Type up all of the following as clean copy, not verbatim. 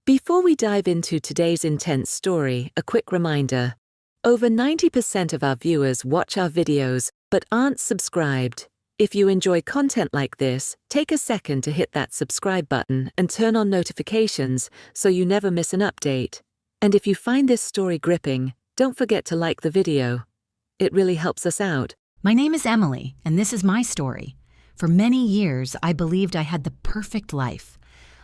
Before we dive into today's intense story, a quick reminder. Over 90% of our viewers watch our videos but aren't subscribed. If you enjoy content like this, take a second to hit that subscribe button and turn on notifications so you never miss an update. And if you find this story gripping, don't forget to like the video. It really helps us out. My name is Emily, and this is my story. For many years, I believed I had the perfect life.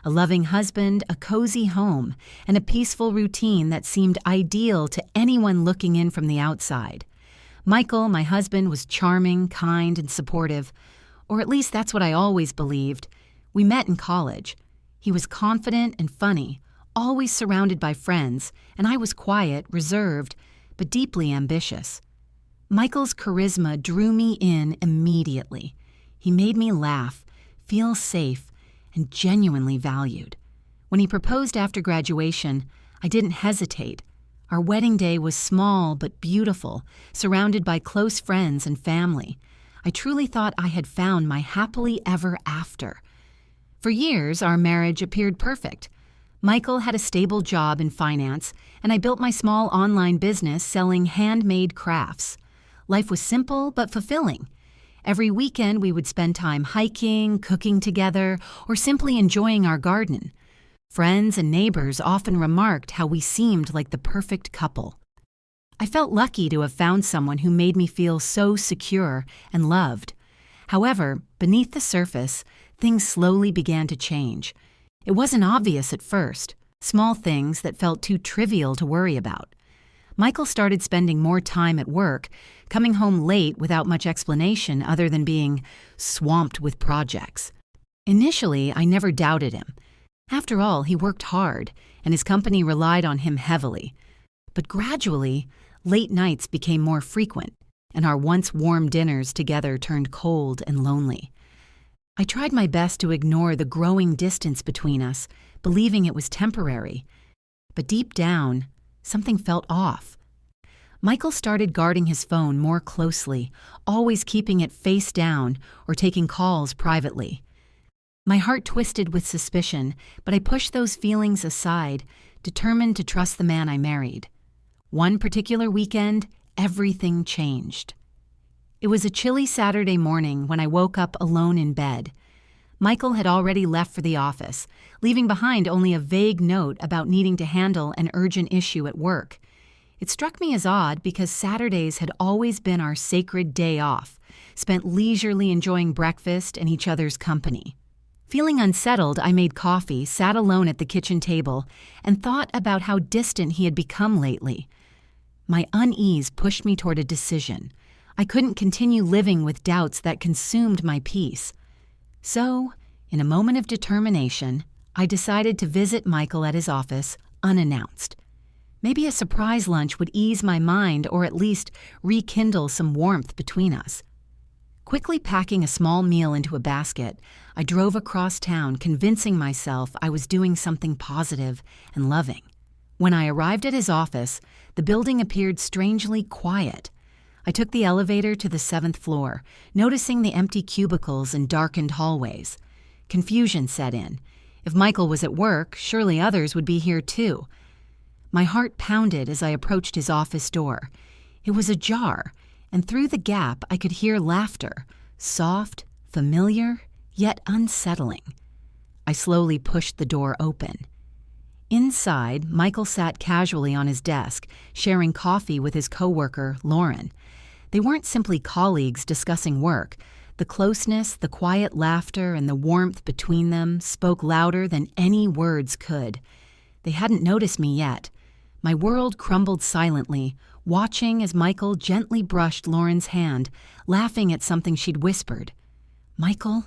A loving husband, a cozy home, and a peaceful routine that seemed ideal to anyone looking in from the outside. Michael, my husband, was charming, kind, and supportive, or at least that's what I always believed. We met in college. He was confident and funny, always surrounded by friends, and I was quiet, reserved, but deeply ambitious. Michael's charisma drew me in immediately. He made me laugh, feel safe, and genuinely valued. When he proposed after graduation, I didn't hesitate. Our wedding day was small but beautiful, surrounded by close friends and family. I truly thought I had found my happily ever after. For years, our marriage appeared perfect. Michael had a stable job in finance, and I built my small online business selling handmade crafts. Life was simple but fulfilling. Every weekend, we would spend time hiking, cooking together, or simply enjoying our garden. Friends and neighbors often remarked how we seemed like the perfect couple. I felt lucky to have found someone who made me feel so secure and loved. However, beneath the surface, things slowly began to change. It wasn't obvious at first, small things that felt too trivial to worry about. Michael started spending more time at work, coming home late without much explanation other than being swamped with projects. Initially, I never doubted him. After all, he worked hard, and his company relied on him heavily. But gradually, late nights became more frequent, and our once warm dinners together turned cold and lonely. I tried my best to ignore the growing distance between us, believing it was temporary. But deep down, something felt off. Michael started guarding his phone more closely, always keeping it face down or taking calls privately. My heart twisted with suspicion, but I pushed those feelings aside, determined to trust the man I married. One particular weekend, everything changed. It was a chilly Saturday morning when I woke up alone in bed. Michael had already left for the office, leaving behind only a vague note about needing to handle an urgent issue at work. It struck me as odd because Saturdays had always been our sacred day off, spent leisurely enjoying breakfast and each other's company. Feeling unsettled, I made coffee, sat alone at the kitchen table, and thought about how distant he had become lately. My unease pushed me toward a decision. I couldn't continue living with doubts that consumed my peace. So, in a moment of determination, I decided to visit Michael at his office unannounced. Maybe a surprise lunch would ease my mind or at least rekindle some warmth between us. Quickly packing a small meal into a basket, I drove across town, convincing myself I was doing something positive and loving. When I arrived at his office, the building appeared strangely quiet. I took the elevator to the 7th floor, noticing the empty cubicles and darkened hallways. Confusion set in. If Michael was at work, surely others would be here too. My heart pounded as I approached his office door. It was ajar, and through the gap I could hear laughter, soft, familiar, yet unsettling. I slowly pushed the door open. Inside, Michael sat casually on his desk, sharing coffee with his coworker, Lauren. They weren't simply colleagues discussing work. The closeness, the quiet laughter, and the warmth between them spoke louder than any words could. They hadn't noticed me yet. My world crumbled silently, watching as Michael gently brushed Lauren's hand, laughing at something she'd whispered. "Michael?"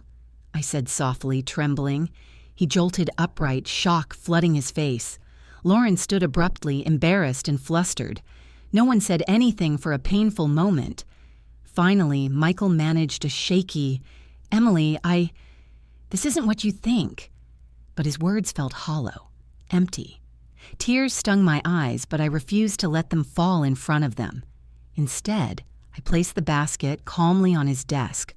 I said softly, trembling. He jolted upright, shock flooding his face. Lauren stood abruptly, embarrassed and flustered. No one said anything for a painful moment. Finally, Michael managed a shaky, "Emily, this isn't what you think." But his words felt hollow, empty. Tears stung my eyes, but I refused to let them fall in front of them. Instead, I placed the basket calmly on his desk,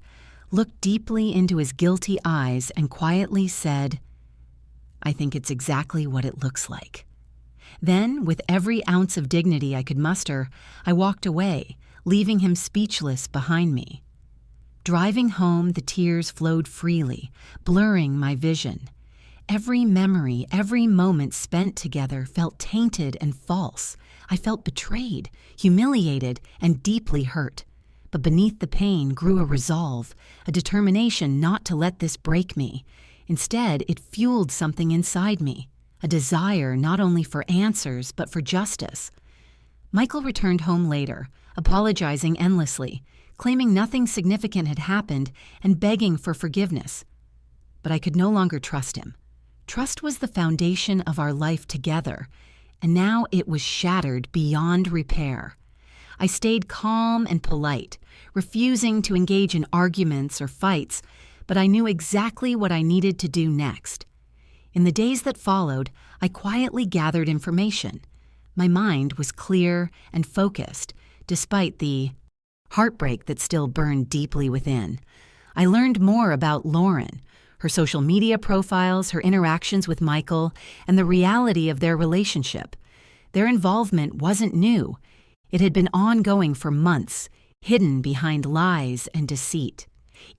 looked deeply into his guilty eyes, and quietly said, I think it's exactly what it looks like. Then, with every ounce of dignity I could muster, I walked away, leaving him speechless behind me. Driving home, the tears flowed freely, blurring my vision. Every memory, every moment spent together felt tainted and false. I felt betrayed, humiliated, and deeply hurt. But beneath the pain grew a resolve, a determination not to let this break me. Instead, it fueled something inside me, a desire not only for answers but for justice. Michael returned home later, apologizing endlessly, claiming nothing significant had happened and begging for forgiveness. But I could no longer trust him. Trust was the foundation of our life together, and now it was shattered beyond repair. I stayed calm and polite, refusing to engage in arguments or fights, but I knew exactly what I needed to do next. In the days that followed, I quietly gathered information. My mind was clear and focused, despite the heartbreak that still burned deeply within. I learned more about Lauren, her social media profiles, her interactions with Michael, and the reality of their relationship. Their involvement wasn't new. It had been ongoing for months, hidden behind lies and deceit.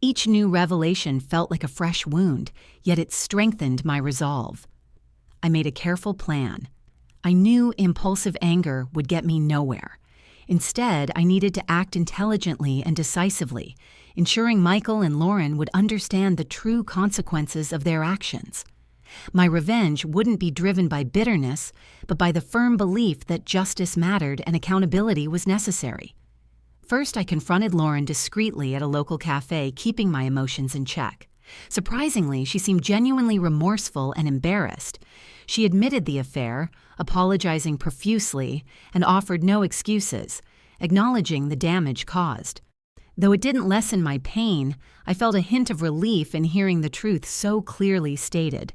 Each new revelation felt like a fresh wound, yet it strengthened my resolve. I made a careful plan. I knew impulsive anger would get me nowhere. Instead, I needed to act intelligently and decisively, ensuring Michael and Lauren would understand the true consequences of their actions. My revenge wouldn't be driven by bitterness, but by the firm belief that justice mattered and accountability was necessary. First, I confronted Lauren discreetly at a local cafe, keeping my emotions in check. Surprisingly, she seemed genuinely remorseful and embarrassed. She admitted the affair, apologizing profusely, and offered no excuses, acknowledging the damage caused. Though it didn't lessen my pain, I felt a hint of relief in hearing the truth so clearly stated.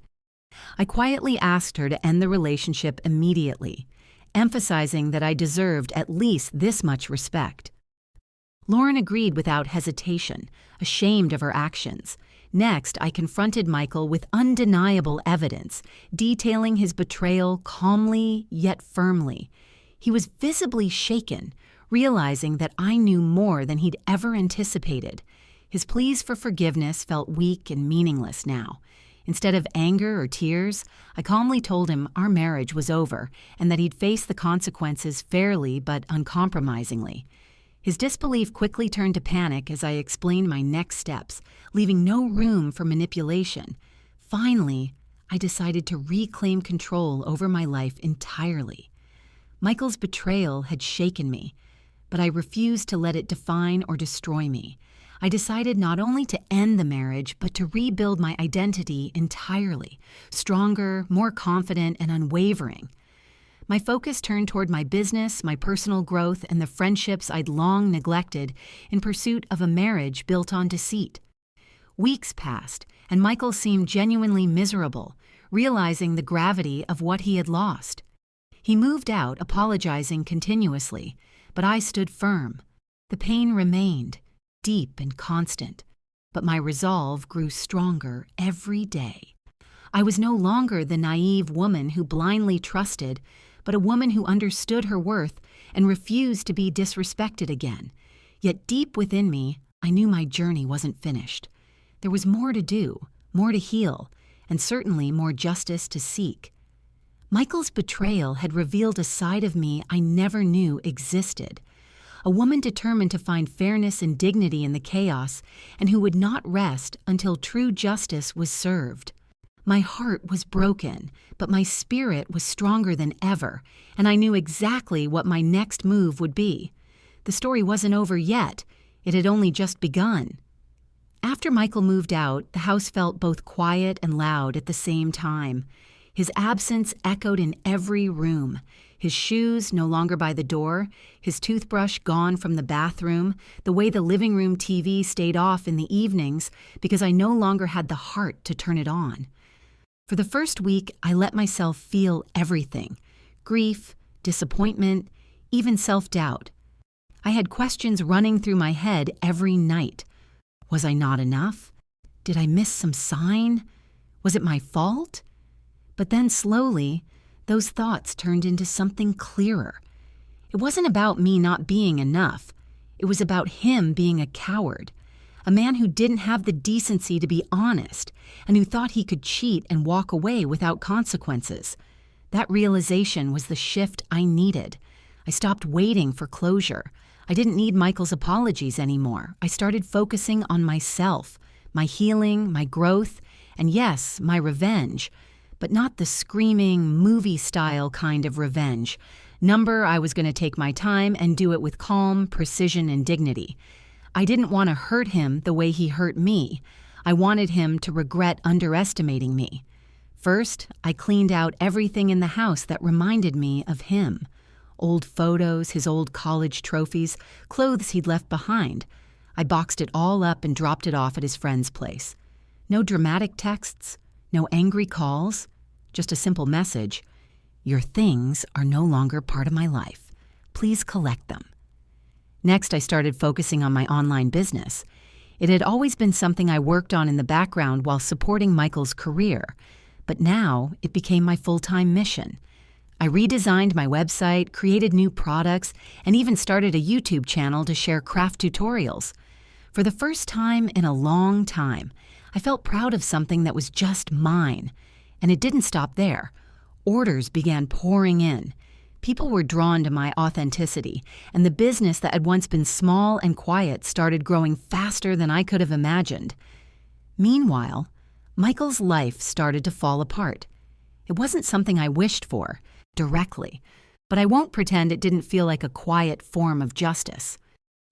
I quietly asked her to end the relationship immediately, emphasizing that I deserved at least this much respect. Lauren agreed without hesitation, ashamed of her actions. Next, I confronted Michael with undeniable evidence, detailing his betrayal calmly yet firmly. He was visibly shaken, realizing that I knew more than he'd ever anticipated. His pleas for forgiveness felt weak and meaningless now. Instead of anger or tears, I calmly told him our marriage was over and that he'd face the consequences fairly but uncompromisingly. His disbelief quickly turned to panic as I explained my next steps, leaving no room for manipulation. Finally, I decided to reclaim control over my life entirely. Michael's betrayal had shaken me, but I refused to let it define or destroy me. I decided not only to end the marriage, but to rebuild my identity entirely, stronger, more confident, and unwavering. My focus turned toward my business, my personal growth, and the friendships I'd long neglected in pursuit of a marriage built on deceit. Weeks passed, and Michael seemed genuinely miserable, realizing the gravity of what he had lost. He moved out, apologizing continuously, but I stood firm. The pain remained, deep and constant, but my resolve grew stronger every day. I was no longer the naive woman who blindly trusted, but a woman who understood her worth and refused to be disrespected again. Yet deep within me, I knew my journey wasn't finished. There was more to do, more to heal, and certainly more justice to seek. Michael's betrayal had revealed a side of me I never knew existed. A woman determined to find fairness and dignity in the chaos, and who would not rest until true justice was served. My heart was broken, but my spirit was stronger than ever, and I knew exactly what my next move would be. The story wasn't over yet. It had only just begun. After Michael moved out, the house felt both quiet and loud at the same time. His absence echoed in every room. His shoes no longer by the door, his toothbrush gone from the bathroom, the way the living room TV stayed off in the evenings because I no longer had the heart to turn it on. For the first week, I let myself feel everything: grief, disappointment, even self-doubt. I had questions running through my head every night. Was I not enough? Did I miss some sign? Was it my fault? But then slowly, those thoughts turned into something clearer. It wasn't about me not being enough. It was about him being a coward, a man who didn't have the decency to be honest and who thought he could cheat and walk away without consequences. That realization was the shift I needed. I stopped waiting for closure. I didn't need Michael's apologies anymore. I started focusing on myself, my healing, my growth, and yes, my revenge, but not the screaming, movie-style kind of revenge. I was going to take my time and do it with calm, precision, and dignity. I didn't want to hurt him the way he hurt me. I wanted him to regret underestimating me. First, I cleaned out everything in the house that reminded me of him. Old photos, his old college trophies, clothes he'd left behind. I boxed it all up and dropped it off at his friend's place. No dramatic texts, no angry calls, just a simple message. Your things are no longer part of my life. Please collect them. Next, I started focusing on my online business. It had always been something I worked on in the background while supporting Michael's career, but now it became my full-time mission. I redesigned my website, created new products, and even started a YouTube channel to share craft tutorials. For the first time in a long time, I felt proud of something that was just mine. And it didn't stop there. Orders began pouring in. People were drawn to my authenticity, and the business that had once been small and quiet started growing faster than I could have imagined. Meanwhile, Michael's life started to fall apart. It wasn't something I wished for, directly, but I won't pretend it didn't feel like a quiet form of justice.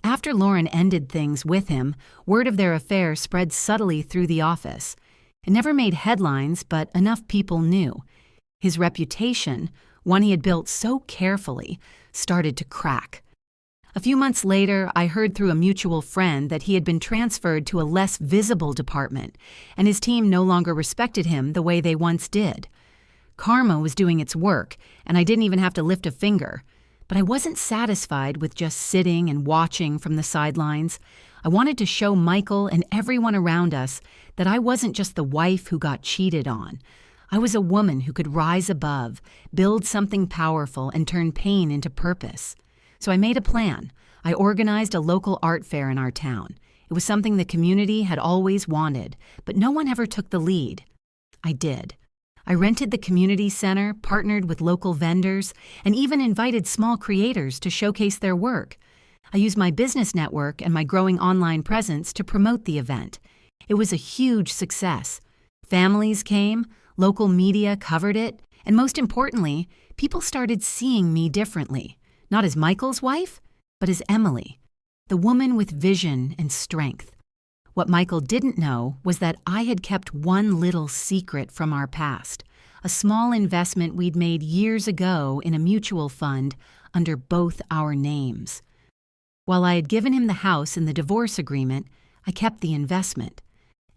After Lauren ended things with him, word of their affair spread subtly through the office. It never made headlines, but enough people knew. His reputation, one he had built so carefully, started to crack. A few months later, I heard through a mutual friend that he had been transferred to a less visible department, and his team no longer respected him the way they once did. Karma was doing its work, and I didn't even have to lift a finger. But I wasn't satisfied with just sitting and watching from the sidelines. I wanted to show Michael and everyone around us that I wasn't just the wife who got cheated on. I was a woman who could rise above, build something powerful, and turn pain into purpose. So I made a plan. I organized a local art fair in our town. It was something the community had always wanted, but no one ever took the lead. I did. I rented the community center, partnered with local vendors, and even invited small creators to showcase their work. I used my business network and my growing online presence to promote the event. It was a huge success. Families came, local media covered it, and most importantly, people started seeing me differently, not as Michael's wife, but as Emily, the woman with vision and strength. What Michael didn't know was that I had kept one little secret from our past, a small investment we'd made years ago in a mutual fund under both our names. While I had given him the house in the divorce agreement, I kept the investment.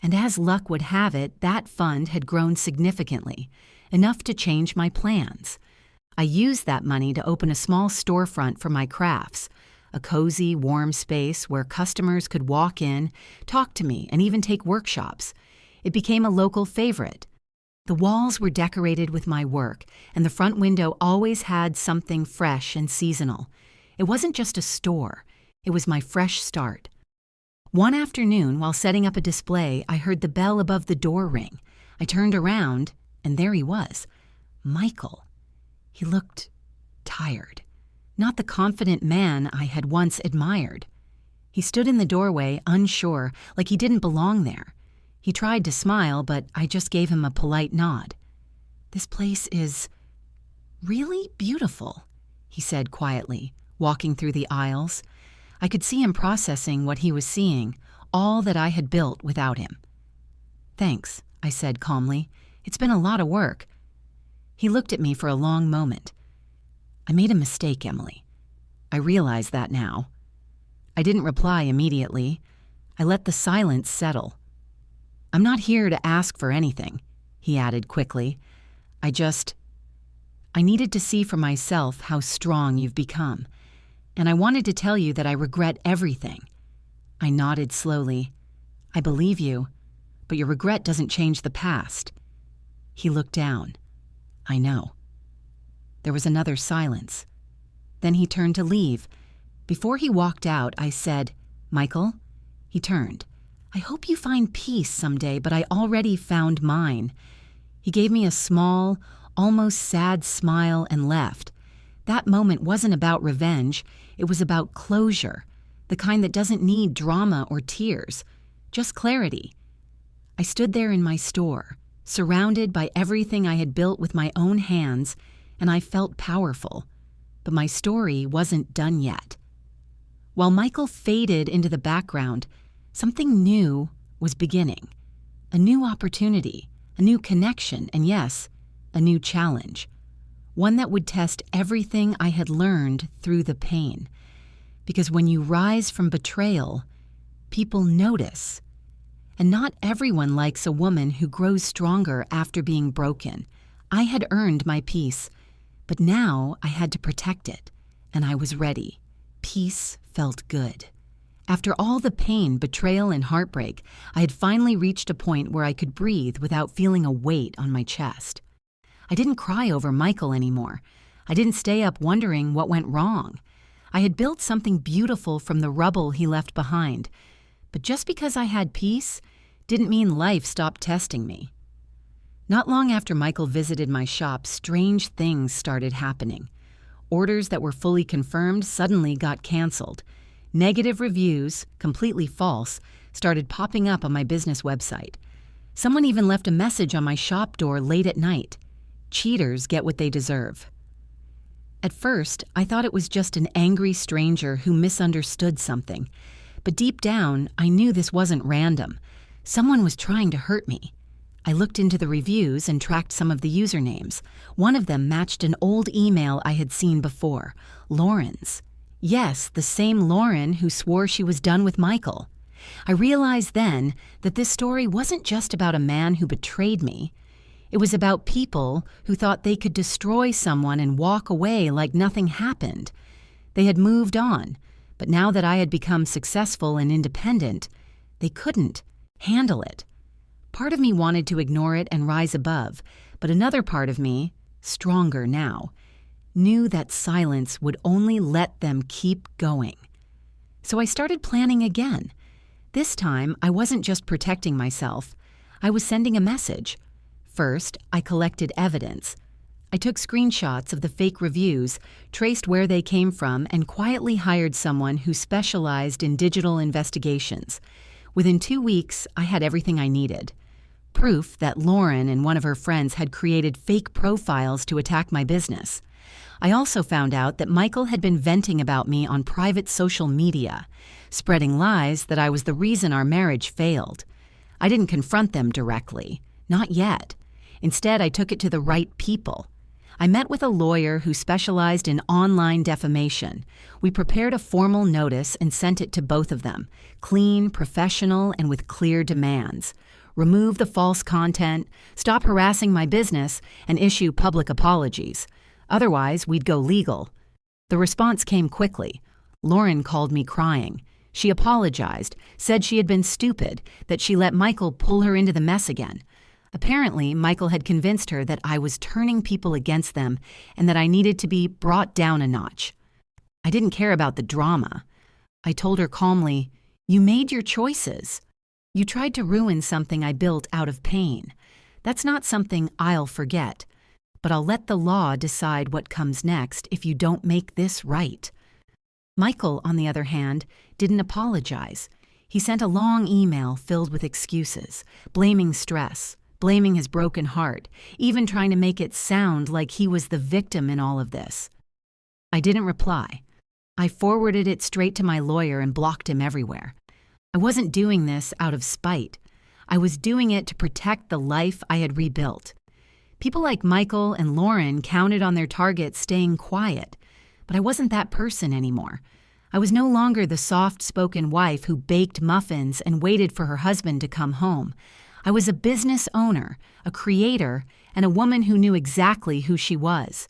And as luck would have it, that fund had grown significantly, enough to change my plans. I used that money to open a small storefront for my crafts, a cozy, warm space where customers could walk in, talk to me, and even take workshops. It became a local favorite. The walls were decorated with my work, and the front window always had something fresh and seasonal. It wasn't just a store. It was my fresh start. One afternoon, while setting up a display, I heard the bell above the door ring. I turned around, and there he was, Michael. He looked tired. Not the confident man I had once admired. He stood in the doorway, unsure, like he didn't belong there. He tried to smile, but I just gave him a polite nod. "This place is really beautiful," he said quietly, walking through the aisles. I could see him processing what he was seeing, all that I had built without him. "Thanks," I said calmly. "It's been a lot of work." He looked at me for a long moment. "I made a mistake, Emily. I realize that now." I didn't reply immediately. I let the silence settle. "I'm not here to ask for anything," he added quickly. I needed to see for myself how strong you've become, and I wanted to tell you that I regret everything." I nodded slowly. "I believe you, but your regret doesn't change the past." He looked down. I know. There was another silence. Then he turned to leave. Before he walked out, I said, "Michael?" He turned. "I hope you find peace someday, but I already found mine." He gave me a small, almost sad smile and left. That moment wasn't about revenge. It was about closure, the kind that doesn't need drama or tears, just clarity. I stood there in my store, surrounded by everything I had built with my own hands, and I felt powerful. But my story wasn't done yet. While Michael faded into the background, something new was beginning. A new opportunity, a new connection, and yes, a new challenge. One that would test everything I had learned through the pain. Because when you rise from betrayal, people notice. And not everyone likes a woman who grows stronger after being broken. I had earned my peace, but now I had to protect it, and I was ready. Peace felt good. After all the pain, betrayal, and heartbreak, I had finally reached a point where I could breathe without feeling a weight on my chest. I didn't cry over Michael anymore. I didn't stay up wondering what went wrong. I had built something beautiful from the rubble he left behind. But just because I had peace didn't mean life stopped testing me. Not long after Michael visited my shop, strange things started happening. Orders that were fully confirmed suddenly got canceled. Negative reviews, completely false, started popping up on my business website. Someone even left a message on my shop door late at night. Cheaters get what they deserve. At first, I thought it was just an angry stranger who misunderstood something. But deep down, I knew this wasn't random. Someone was trying to hurt me. I looked into the reviews and tracked some of the usernames. One of them matched an old email I had seen before, Lauren's. Yes, the same Lauren who swore she was done with Michael. I realized then that this story wasn't just about a man who betrayed me. It was about people who thought they could destroy someone and walk away like nothing happened. They had moved on, but now that I had become successful and independent, they couldn't handle it. Part of me wanted to ignore it and rise above, but another part of me, stronger now, knew that silence would only let them keep going. So I started planning again. This time, I wasn't just protecting myself. I was sending a message. First, I collected evidence. I took screenshots of the fake reviews, traced where they came from, and quietly hired someone who specialized in digital investigations. Within 2 weeks, I had everything I needed. Proof that Lauren and one of her friends had created fake profiles to attack my business. I also found out that Michael had been venting about me on private social media, spreading lies that I was the reason our marriage failed. I didn't confront them directly. Not yet. Instead, I took it to the right people. I met with a lawyer who specialized in online defamation. We prepared a formal notice and sent it to both of them, clean, professional, and with clear demands. Remove the false content, stop harassing my business, and issue public apologies. Otherwise, we'd go legal. The response came quickly. Lauren called me crying. She apologized, said she had been stupid, that she let Michael pull her into the mess again. Apparently, Michael had convinced her that I was turning people against them and that I needed to be brought down a notch. I didn't care about the drama. I told her calmly, "You made your choices. You tried to ruin something I built out of pain. That's not something I'll forget, but I'll let the law decide what comes next if you don't make this right." Michael, on the other hand, didn't apologize. He sent a long email filled with excuses, blaming stress, blaming his broken heart, even trying to make it sound like he was the victim in all of this. I didn't reply. I forwarded it straight to my lawyer and blocked him everywhere. I wasn't doing this out of spite. I was doing it to protect the life I had rebuilt. People like Michael and Lauren counted on their targets staying quiet, but I wasn't that person anymore. I was no longer the soft-spoken wife who baked muffins and waited for her husband to come home. I was a business owner, a creator, and a woman who knew exactly who she was.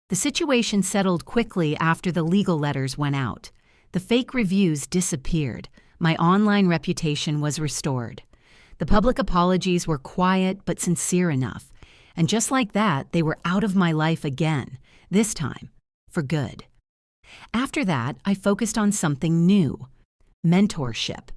The situation settled quickly after the legal letters went out. The fake reviews disappeared. My online reputation was restored. The public apologies were quiet but sincere enough, And just like that, they were out of my life again, this time for good. After that, I focused on something new: mentorship.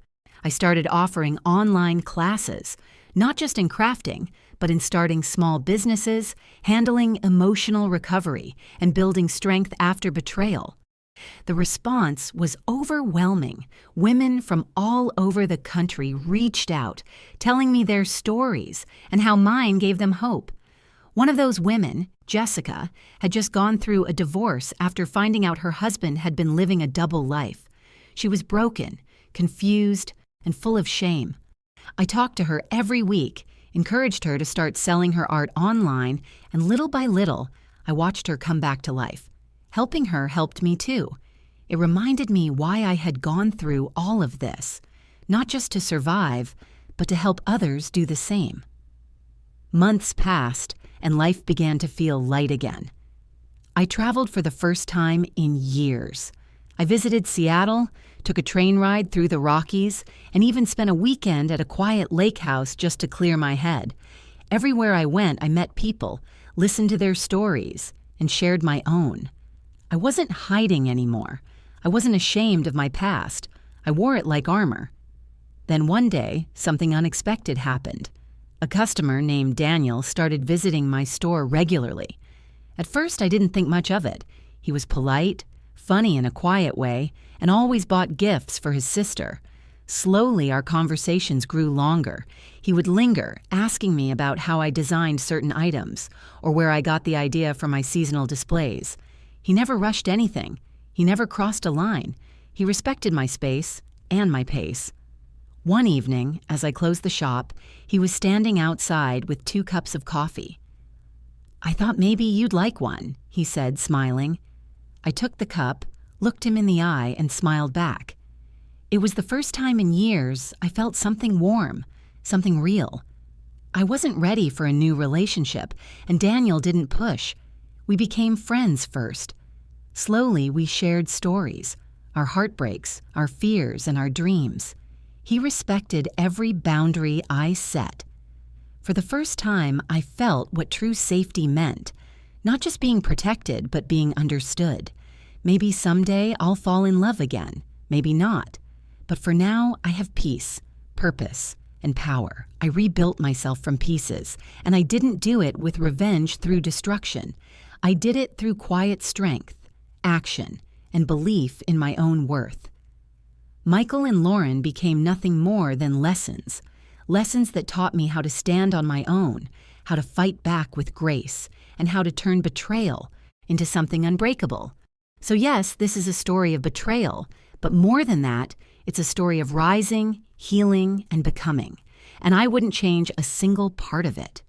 I started offering online classes, not just in crafting, but in starting small businesses, handling emotional recovery, and building strength after betrayal. The response was overwhelming. Women from all over the country reached out, telling me their stories and how mine gave them hope. One of those women, Jessica, had just gone through a divorce after finding out her husband had been living a double life. She was broken, confused, and full of shame. I talked to her every week, encouraged her to start selling her art online, and little by little, I watched her come back to life. Helping her helped me too. It reminded me why I had gone through all of this, not just to survive, but to help others do the same. Months passed, and life began to feel light again. I traveled for the first time in years. I visited Seattle, took a train ride through the Rockies, and even spent a weekend at a quiet lake house just to clear my head. Everywhere I went, I met people, listened to their stories, and shared my own. I wasn't hiding anymore. I wasn't ashamed of my past. I wore it like armor. Then one day, something unexpected happened. A customer named Daniel started visiting my store regularly. At first, I didn't think much of it. He was polite, funny in a quiet way, and always bought gifts for his sister. Slowly, our conversations grew longer. He would linger, asking me about how I designed certain items, or where I got the idea for my seasonal displays. He never rushed anything. He never crossed a line. He respected my space and my pace. One evening, as I closed the shop, he was standing outside with 2 cups of coffee. "I thought maybe you'd like one," he said, smiling. I took the cup, looked him in the eye, and smiled back. It was the first time in years I felt something warm, something real. I wasn't ready for a new relationship, and Daniel didn't push. We became friends first. Slowly, we shared stories, our heartbreaks, our fears, and our dreams. He respected every boundary I set. For the first time, I felt what true safety meant, not just being protected, but being understood. Maybe someday I'll fall in love again, maybe not. But for now, I have peace, purpose, and power. I rebuilt myself from pieces, and I didn't do it with revenge through destruction. I did it through quiet strength, action, and belief in my own worth. Michael and Lauren became nothing more than lessons that taught me how to stand on my own, how to fight back with grace, and how to turn betrayal into something unbreakable. So yes, this is a story of betrayal, but more than that, it's a story of rising, healing, and becoming. And I wouldn't change a single part of it.